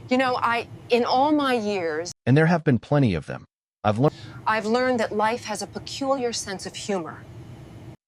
In all my years, And there have been plenty of them. I've learned I've learned that life has a peculiar sense of humor.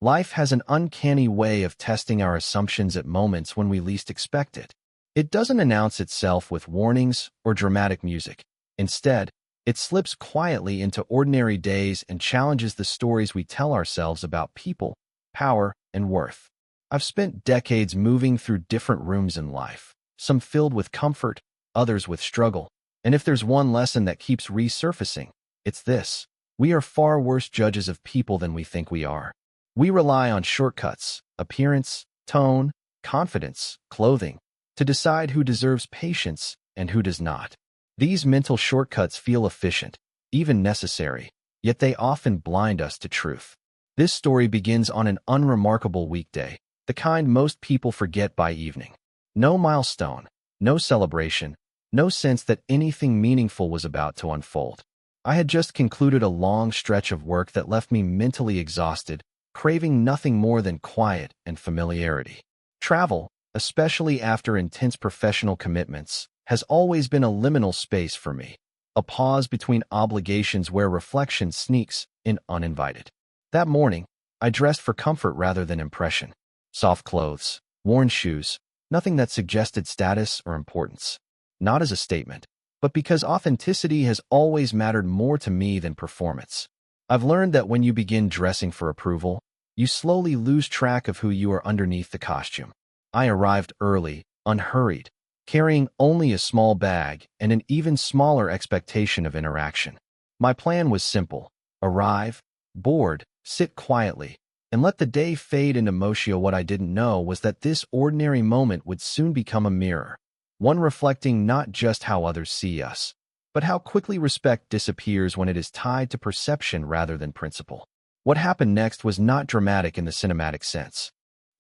life has an uncanny way of testing our assumptions at moments when we least expect it. It doesn't announce itself with warnings or dramatic music. Instead, it slips quietly into ordinary days and challenges the stories we tell ourselves about people, power, and worth. I've spent decades moving through different rooms in life, some filled with comfort, others with struggle. And if there's one lesson that keeps resurfacing, it's this: we are far worse judges of people than we think we are. We rely on shortcuts, appearance, tone, confidence, clothing, to decide who deserves patience and who does not. These mental shortcuts feel efficient, even necessary, yet they often blind us to truth. This story begins on an unremarkable weekday, the kind most people forget by evening. No milestone, no celebration, no sense that anything meaningful was about to unfold. I had just concluded a long stretch of work that left me mentally exhausted, craving nothing more than quiet and familiarity. Travel, especially after intense professional commitments, has always been a liminal space for me, a pause between obligations where reflection sneaks in uninvited. That morning, I dressed for comfort rather than impression. Soft clothes, worn shoes, nothing that suggested status or importance. Not as a statement, but because authenticity has always mattered more to me than performance. I've learned that when you begin dressing for approval, you slowly lose track of who you are underneath the costume. I arrived early, unhurried, carrying only a small bag and an even smaller expectation of interaction. My plan was simple: arrive, board, sit quietly, and let the day fade into motion. What I didn't know was that this ordinary moment would soon become a mirror, one reflecting not just how others see us, but how quickly respect disappears when it is tied to perception rather than principle. What happened next was not dramatic in the cinematic sense.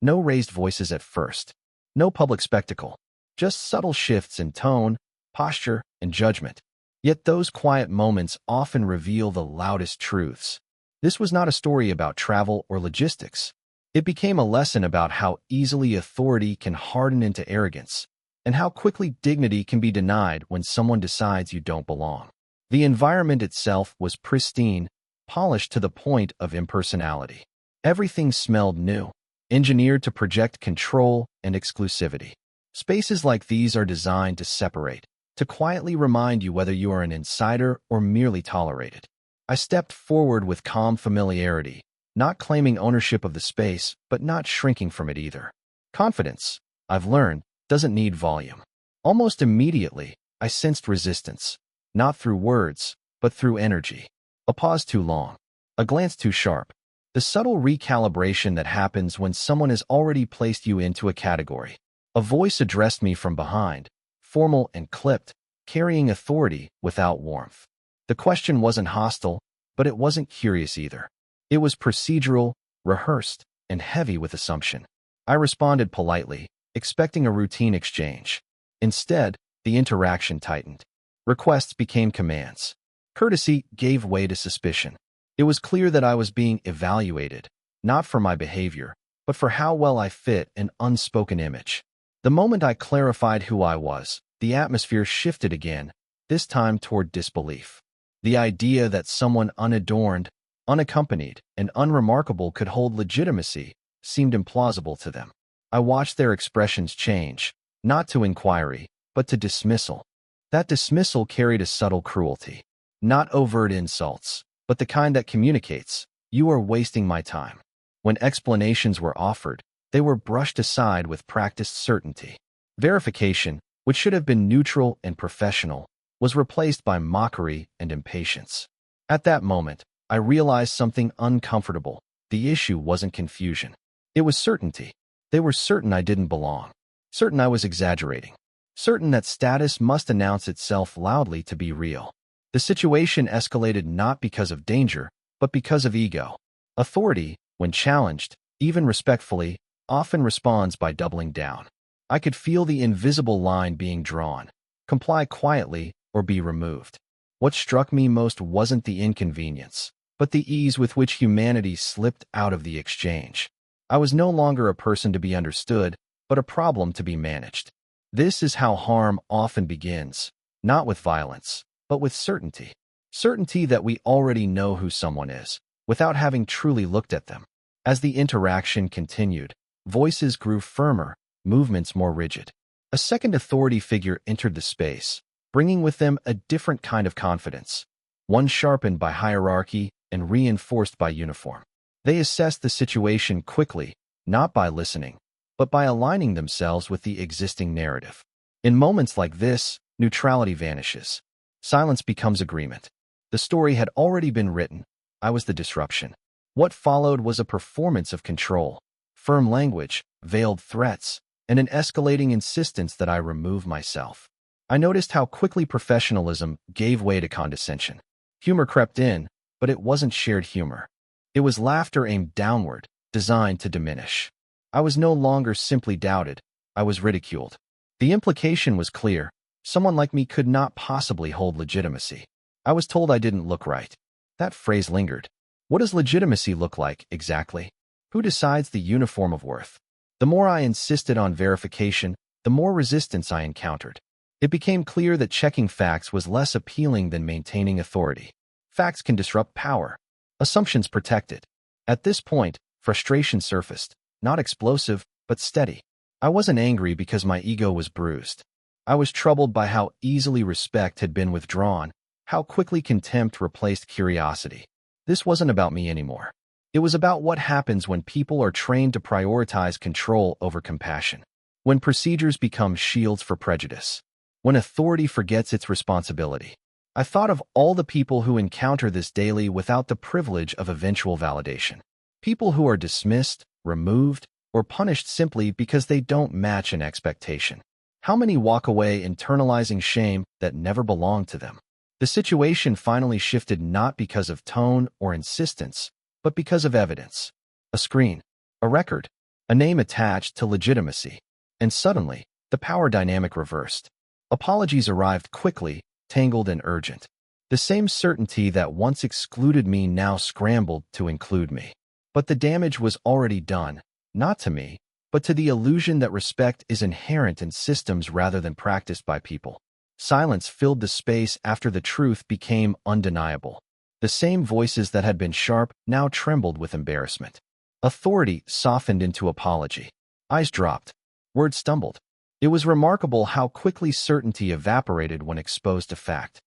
No raised voices at first, no public spectacle, just subtle shifts in tone, posture, and judgment. Yet those quiet moments often reveal the loudest truths. This was not a story about travel or logistics. It became a lesson about how easily authority can harden into arrogance, and how quickly dignity can be denied when someone decides you don't belong. The environment itself was pristine, polished to the point of impersonality. Everything smelled new, engineered to project control and exclusivity. Spaces like these are designed to separate, to quietly remind you whether you are an insider or merely tolerated. I stepped forward with calm familiarity, not claiming ownership of the space, but not shrinking from it either. Confidence, I've learned, doesn't need volume. Almost immediately, I sensed resistance, not through words, but through energy. A pause too long, a glance too sharp, the subtle recalibration that happens when someone has already placed you into a category. A voice addressed me from behind, formal and clipped, carrying authority without warmth. The question wasn't hostile, but it wasn't curious either. It was procedural, rehearsed, and heavy with assumption. I responded politely, expecting a routine exchange. Instead, the interaction tightened. Requests became commands. Courtesy gave way to suspicion. It was clear that I was being evaluated, not for my behavior, but for how well I fit an unspoken image. The moment I clarified who I was, the atmosphere shifted again, this time toward disbelief. The idea that someone unadorned, unaccompanied, and unremarkable could hold legitimacy seemed implausible to them. I watched their expressions change, not to inquiry, but to dismissal. That dismissal carried a subtle cruelty. Not overt insults, but the kind that communicates, "You are wasting my time." When explanations were offered, they were brushed aside with practiced certainty. Verification, which should have been neutral and professional, was replaced by mockery and impatience. At that moment, I realized something uncomfortable. The issue wasn't confusion. It was certainty. They were certain I didn't belong. Certain I was exaggerating. Certain that status must announce itself loudly to be real. The situation escalated not because of danger, but because of ego. Authority, when challenged, even respectfully, often responds by doubling down. I could feel the invisible line being drawn: comply quietly or be removed. What struck me most wasn't the inconvenience, but the ease with which humanity slipped out of the exchange. I was no longer a person to be understood, but a problem to be managed. This is how harm often begins, not with violence, but with certainty. Certainty that we already know who someone is, without having truly looked at them. As the interaction continued, voices grew firmer, movements more rigid. A second authority figure entered the space, bringing with them a different kind of confidence, one sharpened by hierarchy and reinforced by uniform. They assessed the situation quickly, not by listening, but by aligning themselves with the existing narrative. In moments like this, neutrality vanishes. Silence becomes agreement. The story had already been written. I was the disruption. What followed was a performance of control, firm language, veiled threats, and an escalating insistence that I remove myself. I noticed how quickly professionalism gave way to condescension. Humor crept in, but it wasn't shared humor. It was laughter aimed downward, designed to diminish. I was no longer simply doubted. I was ridiculed. The implication was clear. Someone like me could not possibly hold legitimacy. I was told I didn't look right. That phrase lingered. What does legitimacy look like, exactly? Who decides the uniform of worth? The more I insisted on verification, the more resistance I encountered. It became clear that checking facts was less appealing than maintaining authority. Facts can disrupt power. Assumptions protect it. At this point, frustration surfaced, not explosive, but steady. I wasn't angry because my ego was bruised. I was troubled by how easily respect had been withdrawn, how quickly contempt replaced curiosity. This wasn't about me anymore. It was about what happens when people are trained to prioritize control over compassion. When procedures become shields for prejudice. When authority forgets its responsibility. I thought of all the people who encounter this daily without the privilege of eventual validation. People who are dismissed, removed, or punished simply because they don't match an expectation. How many walk away internalizing shame that never belonged to them? The situation finally shifted not because of tone or insistence, but because of evidence. A screen, a record, a name attached to legitimacy. And suddenly, the power dynamic reversed. Apologies arrived quickly, tangled and urgent. The same certainty that once excluded me now scrambled to include me. But the damage was already done, not to me, but to the illusion that respect is inherent in systems rather than practiced by people. Silence filled the space after the truth became undeniable. The same voices that had been sharp now trembled with embarrassment. Authority softened into apology. Eyes dropped. Words stumbled. It was remarkable how quickly certainty evaporated when exposed to fact.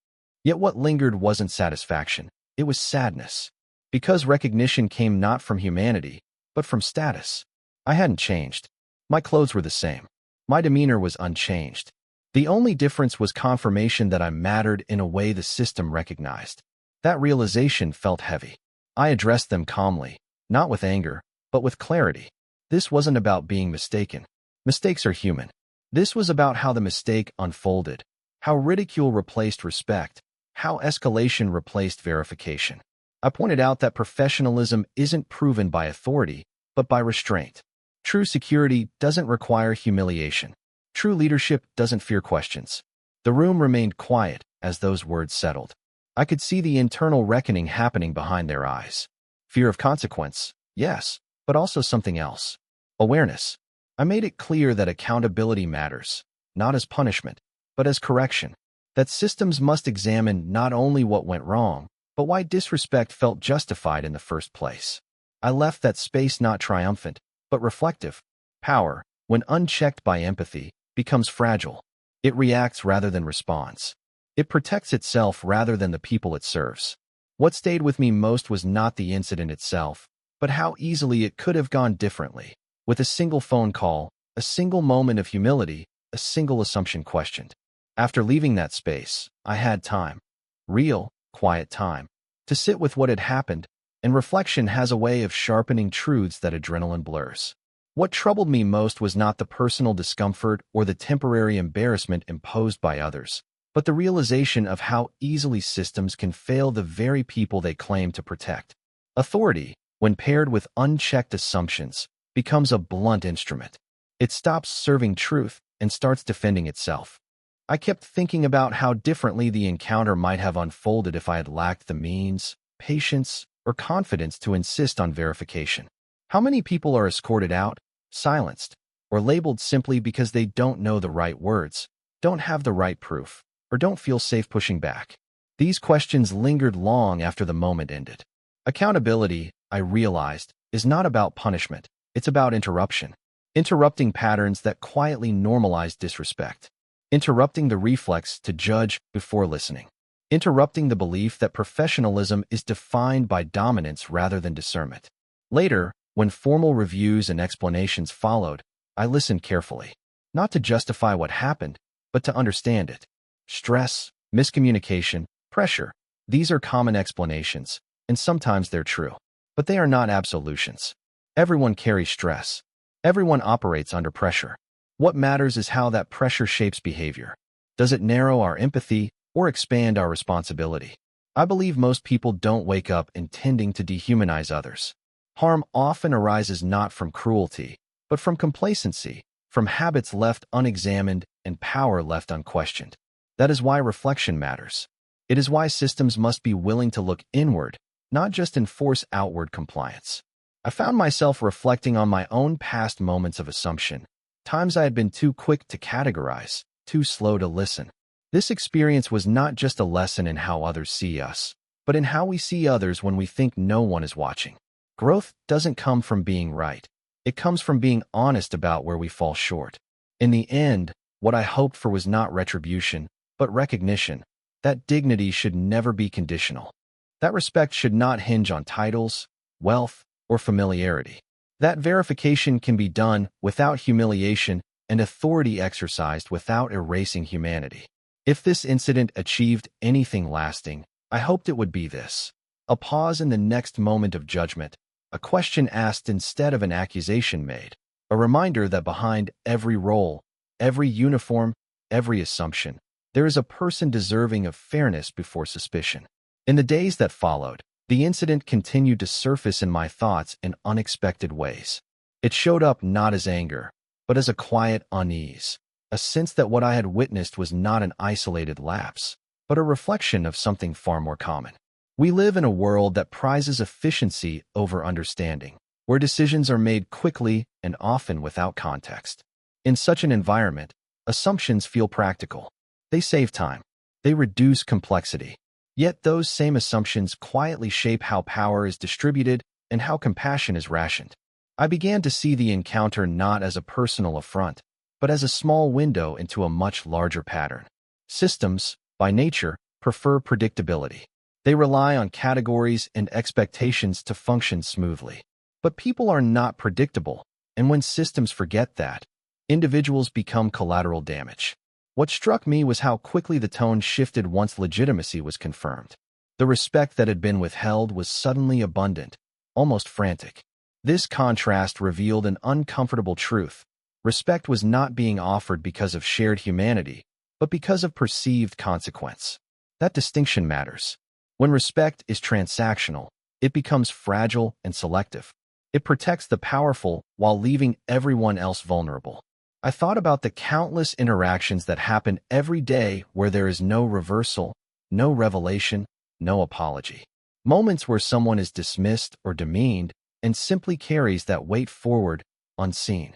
Yet what lingered wasn't satisfaction. It was sadness. Because recognition came not from humanity, but from status. I hadn't changed. My clothes were the same. My demeanor was unchanged. The only difference was confirmation that I mattered in a way the system recognized. That realization felt heavy. I addressed them calmly, not with anger, but with clarity. This wasn't about being mistaken. Mistakes are human. This was about how the mistake unfolded, how ridicule replaced respect, how escalation replaced verification. I pointed out that professionalism isn't proven by authority, but by restraint. True security doesn't require humiliation. True leadership doesn't fear questions. The room remained quiet as those words settled. I could see the internal reckoning happening behind their eyes. Fear of consequence, yes, but also something else. Awareness. I made it clear that accountability matters, not as punishment, but as correction. That systems must examine not only what went wrong, but why disrespect felt justified in the first place. I left that space not triumphant, but reflective. Power, when unchecked by empathy, becomes fragile. It reacts rather than responds. It protects itself rather than the people it serves. What stayed with me most was not the incident itself, but how easily it could have gone differently. With a single phone call, a single moment of humility, a single assumption questioned. After leaving that space, I had time. Real, quiet time. To sit with what had happened, and reflection has a way of sharpening truths that adrenaline blurs. What troubled me most was not the personal discomfort or the temporary embarrassment imposed by others, but the realization of how easily systems can fail the very people they claim to protect. Authority, when paired with unchecked assumptions, becomes a blunt instrument. It stops serving truth and starts defending itself. I kept thinking about how differently the encounter might have unfolded if I had lacked the means, patience, or confidence to insist on verification. How many people are escorted out, silenced, or labeled simply because they don't know the right words, don't have the right proof, or don't feel safe pushing back. These questions lingered long after the moment ended. Accountability, I realized, is not about punishment. It's about interruption. Interrupting patterns that quietly normalize disrespect. Interrupting the reflex to judge before listening. Interrupting the belief that professionalism is defined by dominance rather than discernment. Later, when formal reviews and explanations followed, I listened carefully. Not to justify what happened, but to understand it. Stress, miscommunication, pressure. These are common explanations, and sometimes they're true. But they are not absolutions. Everyone carries stress. Everyone operates under pressure. What matters is how that pressure shapes behavior. Does it narrow our empathy or expand our responsibility? I believe most people don't wake up intending to dehumanize others. Harm often arises not from cruelty, but from complacency, from habits left unexamined and power left unquestioned. That is why reflection matters. It is why systems must be willing to look inward, not just enforce outward compliance. I found myself reflecting on my own past moments of assumption, times I had been too quick to categorize, too slow to listen. This experience was not just a lesson in how others see us, but in how we see others when we think no one is watching. Growth doesn't come from being right. It comes from being honest about where we fall short. In the end, what I hoped for was not retribution, but recognition. That dignity should never be conditional. That respect should not hinge on titles, wealth, or familiarity. That verification can be done without humiliation and authority exercised without erasing humanity. If this incident achieved anything lasting, I hoped it would be this: a pause in the next moment of judgment, a question asked instead of an accusation made, a reminder that behind every role, every uniform, every assumption, there is a person deserving of fairness before suspicion. In the days that followed, the incident continued to surface in my thoughts in unexpected ways. It showed up not as anger, but as a quiet unease, a sense that what I had witnessed was not an isolated lapse, but a reflection of something far more common. We live in a world that prizes efficiency over understanding, where decisions are made quickly and often without context. In such an environment, assumptions feel practical. They save time. They reduce complexity. Yet those same assumptions quietly shape how power is distributed and how compassion is rationed. I began to see the encounter not as a personal affront, but as a small window into a much larger pattern. Systems, by nature, prefer predictability. They rely on categories and expectations to function smoothly. But people are not predictable, and when systems forget that, individuals become collateral damage. What struck me was how quickly the tone shifted once legitimacy was confirmed. The respect that had been withheld was suddenly abundant, almost frantic. This contrast revealed an uncomfortable truth. Respect was not being offered because of shared humanity, but because of perceived consequence. That distinction matters. When respect is transactional, it becomes fragile and selective. It protects the powerful while leaving everyone else vulnerable. I thought about the countless interactions that happen every day where there is no reversal, no revelation, no apology. Moments where someone is dismissed or demeaned and simply carries that weight forward, unseen.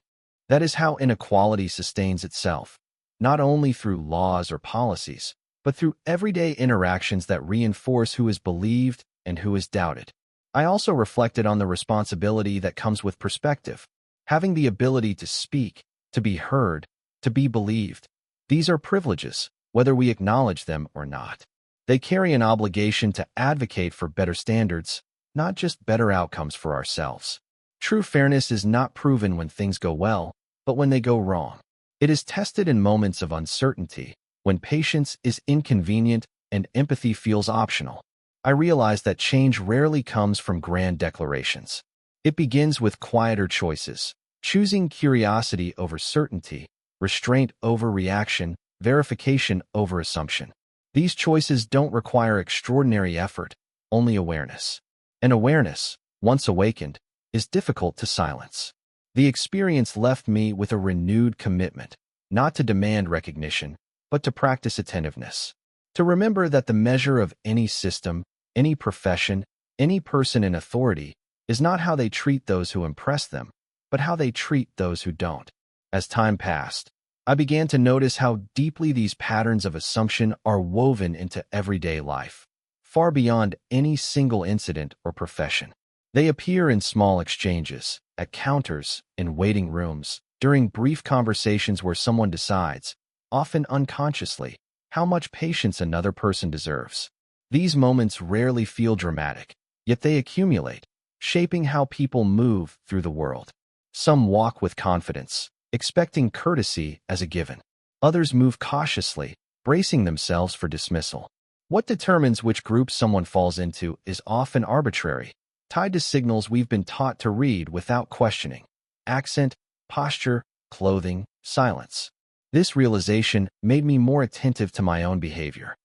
That is how inequality sustains itself, not only through laws or policies, but through everyday interactions that reinforce who is believed and who is doubted. I also reflected on the responsibility that comes with perspective, having the ability to speak, to be heard, to be believed. These are privileges, whether we acknowledge them or not. They carry an obligation to advocate for better standards, not just better outcomes for ourselves. True fairness is not proven when things go well, but when they go wrong. It is tested in moments of uncertainty, when patience is inconvenient and empathy feels optional. I realized that change rarely comes from grand declarations. It begins with quieter choices, choosing curiosity over certainty, restraint over reaction, verification over assumption. These choices don't require extraordinary effort, only awareness. And awareness, once awakened, is difficult to silence. The experience left me with a renewed commitment, not to demand recognition, but to practice attentiveness. To remember that the measure of any system, any profession, any person in authority is not how they treat those who impress them, but how they treat those who don't. As time passed, I began to notice how deeply these patterns of assumption are woven into everyday life, far beyond any single incident or profession. They appear in small exchanges, at counters, in waiting rooms, during brief conversations where someone decides, often unconsciously, how much patience another person deserves. These moments rarely feel dramatic, yet they accumulate, shaping how people move through the world. Some walk with confidence, expecting courtesy as a given. Others move cautiously, bracing themselves for dismissal. What determines which group someone falls into is often arbitrary, tied to signals we've been taught to read without questioning: accent, posture, clothing, silence. This realization made me more attentive to my own behavior.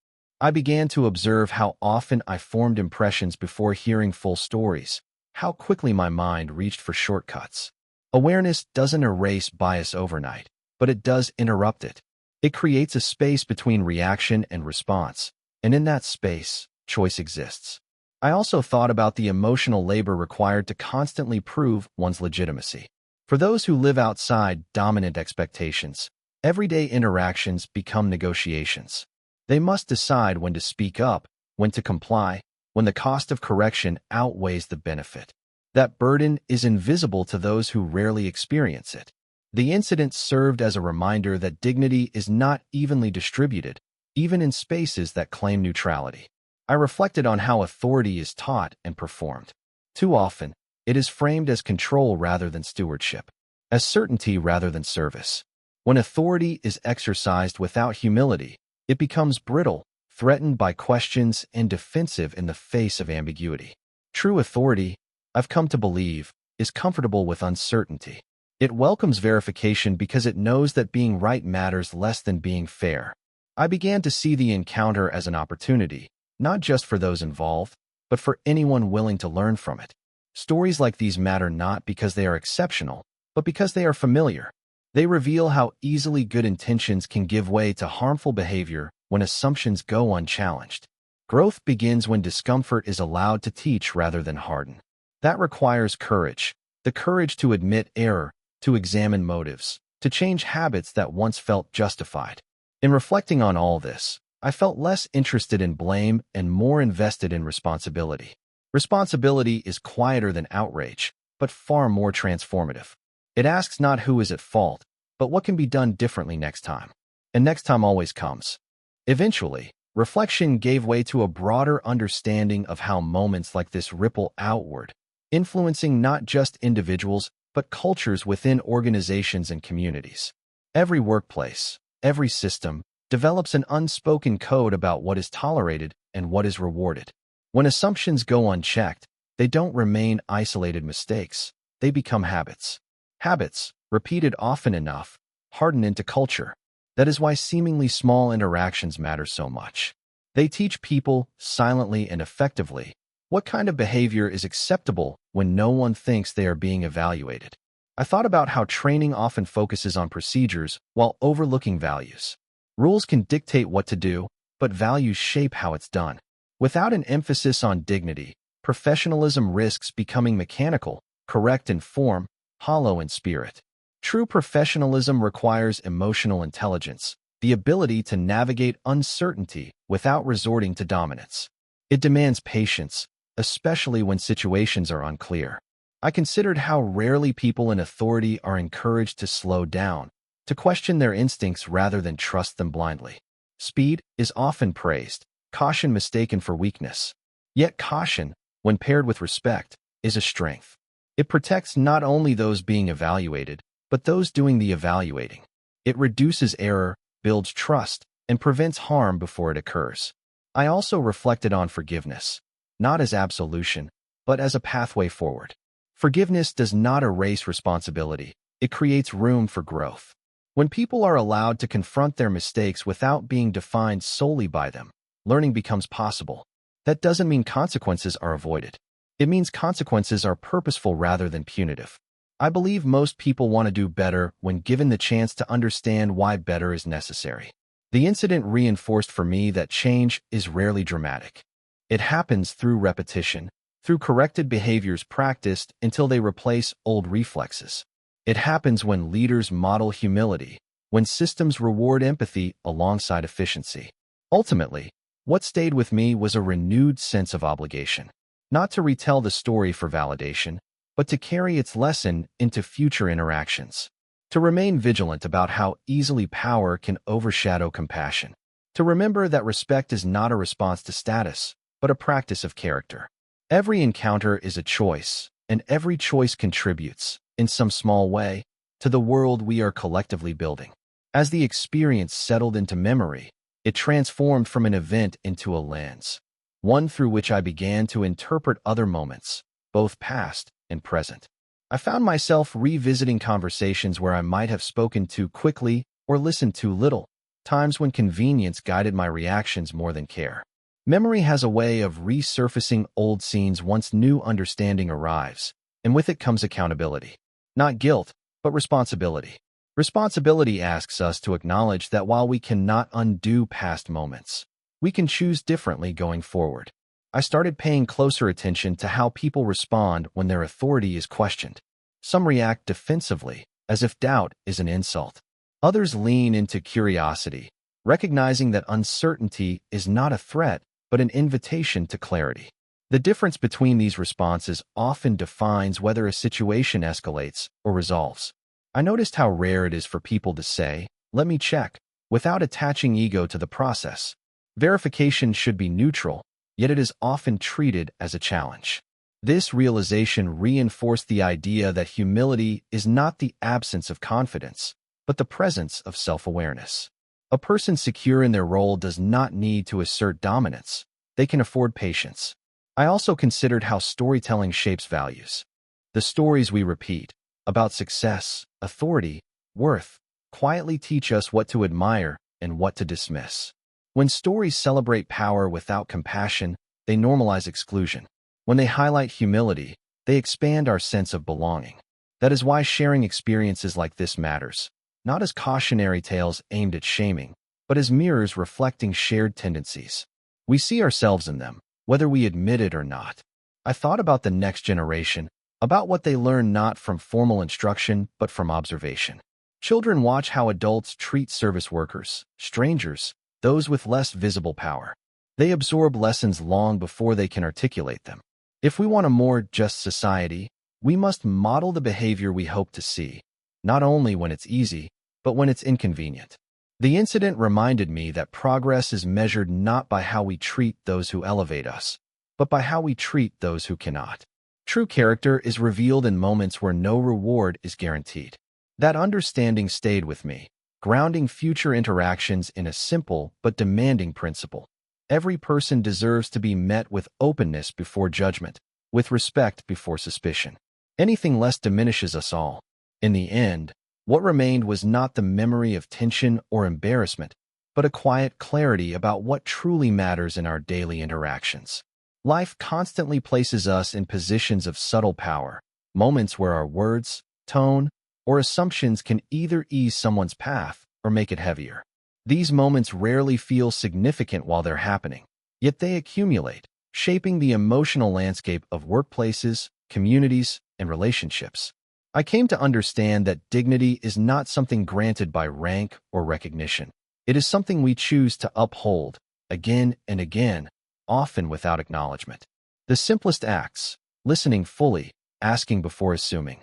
I began to observe how often I formed impressions before hearing full stories, how quickly my mind reached for shortcuts. Awareness doesn't erase bias overnight, but it does interrupt it. It creates a space between reaction and response, and in that space, choice exists. I also thought about the emotional labor required to constantly prove one's legitimacy. For those who live outside dominant expectations, everyday interactions become negotiations. They must decide when to speak up, when to comply, when the cost of correction outweighs the benefit. That burden is invisible to those who rarely experience it. The incident served as a reminder that dignity is not evenly distributed, even in spaces that claim neutrality. I reflected on how authority is taught and performed. Too often, it is framed as control rather than stewardship, as certainty rather than service. When authority is exercised without humility, it becomes brittle, threatened by questions, and defensive in the face of ambiguity. True authority, I've come to believe, is comfortable with uncertainty. It welcomes verification because it knows that being right matters less than being fair. I began to see the encounter as an opportunity, not just for those involved, but for anyone willing to learn from it. Stories like these matter not because they are exceptional, but because they are familiar. They reveal how easily good intentions can give way to harmful behavior when assumptions go unchallenged. Growth begins when discomfort is allowed to teach rather than harden. That requires courage, the courage to admit error, to examine motives, to change habits that once felt justified. In reflecting on all this, I felt less interested in blame and more invested in responsibility. Responsibility is quieter than outrage, but far more transformative. It asks not who is at fault, but what can be done differently next time. And next time always comes. Eventually, reflection gave way to a broader understanding of how moments like this ripple outward, influencing not just individuals, but cultures within organizations and communities. Every workplace, every system, develops an unspoken code about what is tolerated and what is rewarded. When assumptions go unchecked, they don't remain isolated mistakes. They become habits. Habits, repeated often enough, harden into culture. That is why seemingly small interactions matter so much. They teach people, silently and effectively, what kind of behavior is acceptable when no one thinks they are being evaluated. I thought about how training often focuses on procedures while overlooking values. Rules can dictate what to do, but values shape how it's done. Without an emphasis on dignity, professionalism risks becoming mechanical, correct in form, hollow in spirit. True professionalism requires emotional intelligence, the ability to navigate uncertainty without resorting to dominance. It demands patience, especially when situations are unclear. I considered how rarely people in authority are encouraged to slow down, to question their instincts rather than trust them blindly. Speed is often praised, caution mistaken for weakness. Yet caution, when paired with respect, is a strength. It protects not only those being evaluated, but those doing the evaluating. It reduces error, builds trust, and prevents harm before it occurs. I also reflected on forgiveness, not as absolution, but as a pathway forward. Forgiveness does not erase responsibility. It creates room for growth. When people are allowed to confront their mistakes without being defined solely by them, learning becomes possible. That doesn't mean consequences are avoided. It means consequences are purposeful rather than punitive. I believe most people want to do better when given the chance to understand why better is necessary. The incident reinforced for me that change is rarely dramatic. It happens through repetition, through corrected behaviors practiced until they replace old reflexes. It happens when leaders model humility, when systems reward empathy alongside efficiency. Ultimately, what stayed with me was a renewed sense of obligation, not to retell the story for validation, but to carry its lesson into future interactions, to remain vigilant about how easily power can overshadow compassion, to remember that respect is not a response to status, but a practice of character. Every encounter is a choice, and every choice contributes, in some small way, to the world we are collectively building. As the experience settled into memory, it transformed from an event into a lens, one through which I began to interpret other moments, both past and present. I found myself revisiting conversations where I might have spoken too quickly or listened too little, times when convenience guided my reactions more than care. Memory has a way of resurfacing old scenes once new understanding arrives, and with it comes accountability. Not guilt, but responsibility. Responsibility asks us to acknowledge that while we cannot undo past moments, we can choose differently going forward. I started paying closer attention to how people respond when their authority is questioned. Some react defensively, as if doubt is an insult. Others lean into curiosity, recognizing that uncertainty is not a threat, but an invitation to clarity. The difference between these responses often defines whether a situation escalates or resolves. I noticed how rare it is for people to say, "Let me check," without attaching ego to the process. Verification should be neutral, yet it is often treated as a challenge. This realization reinforced the idea that humility is not the absence of confidence, but the presence of self-awareness. A person secure in their role does not need to assert dominance. They can afford patience. I also considered how storytelling shapes values. The stories we repeat about success, authority, worth, quietly teach us what to admire and what to dismiss. When stories celebrate power without compassion, they normalize exclusion. When they highlight humility, they expand our sense of belonging. That is why sharing experiences like this matters, not as cautionary tales aimed at shaming, but as mirrors reflecting shared tendencies. We see ourselves in them, whether we admit it or not. I thought about the next generation, about what they learn not from formal instruction, but from observation. Children watch how adults treat service workers, strangers, those with less visible power. They absorb lessons long before they can articulate them. If we want a more just society, we must model the behavior we hope to see, not only when it's easy, but when it's inconvenient. The incident reminded me that progress is measured not by how we treat those who elevate us, but by how we treat those who cannot. True character is revealed in moments where no reward is guaranteed. That understanding stayed with me, grounding future interactions in a simple but demanding principle. Every person deserves to be met with openness before judgment, with respect before suspicion. Anything less diminishes us all. In the end, what remained was not the memory of tension or embarrassment, but a quiet clarity about what truly matters in our daily interactions. Life constantly places us in positions of subtle power, moments where our words, tone, or assumptions can either ease someone's path or make it heavier. These moments rarely feel significant while they're happening, yet they accumulate, shaping the emotional landscape of workplaces, communities, and relationships. I came to understand that dignity is not something granted by rank or recognition. It is something we choose to uphold, again and again, often without acknowledgement. The simplest acts, listening fully, asking before assuming.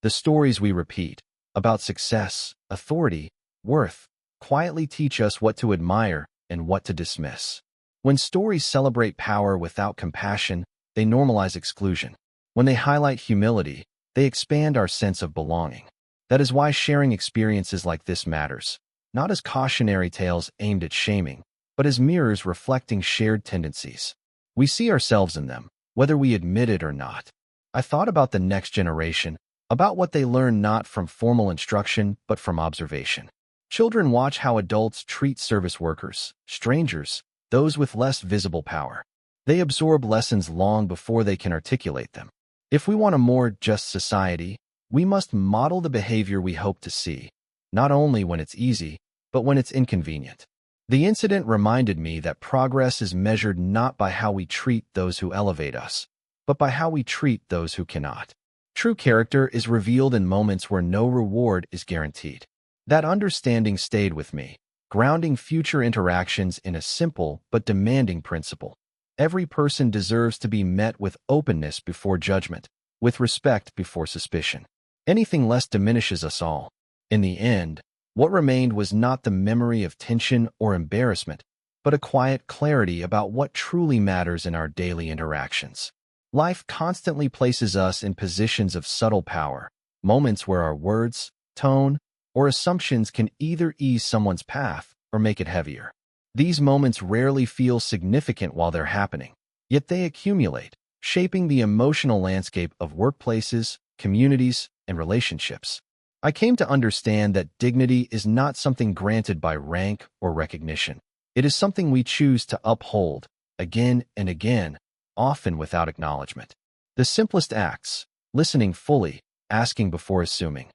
The stories we repeat, about success, authority, worth, quietly teach us what to admire and what to dismiss. When stories celebrate power without compassion, they normalize exclusion. When they highlight humility, they expand our sense of belonging. That is why sharing experiences like this matters, not as cautionary tales aimed at shaming, but as mirrors reflecting shared tendencies. We see ourselves in them, whether we admit it or not. I thought about the next generation, about what they learn not from formal instruction, but from observation. Children watch how adults treat service workers, strangers, those with less visible power. They absorb lessons long before they can articulate them. If we want a more just society, we must model the behavior we hope to see, not only when it's easy, but when it's inconvenient. The incident reminded me that progress is measured not by how we treat those who elevate us, but by how we treat those who cannot. True character is revealed in moments where no reward is guaranteed. That understanding stayed with me, grounding future interactions in a simple but demanding principle. Every person deserves to be met with openness before judgment, with respect before suspicion. Anything less diminishes us all. In the end, what remained was not the memory of tension or embarrassment, but a quiet clarity about what truly matters in our daily interactions. Life constantly places us in positions of subtle power, moments where our words, tone, or assumptions can either ease someone's path or make it heavier. These moments rarely feel significant while they're happening, yet they accumulate, shaping the emotional landscape of workplaces, communities, and relationships. I came to understand that dignity is not something granted by rank or recognition. It is something we choose to uphold again and again, often without acknowledgement. The simplest acts, listening fully, asking before assuming,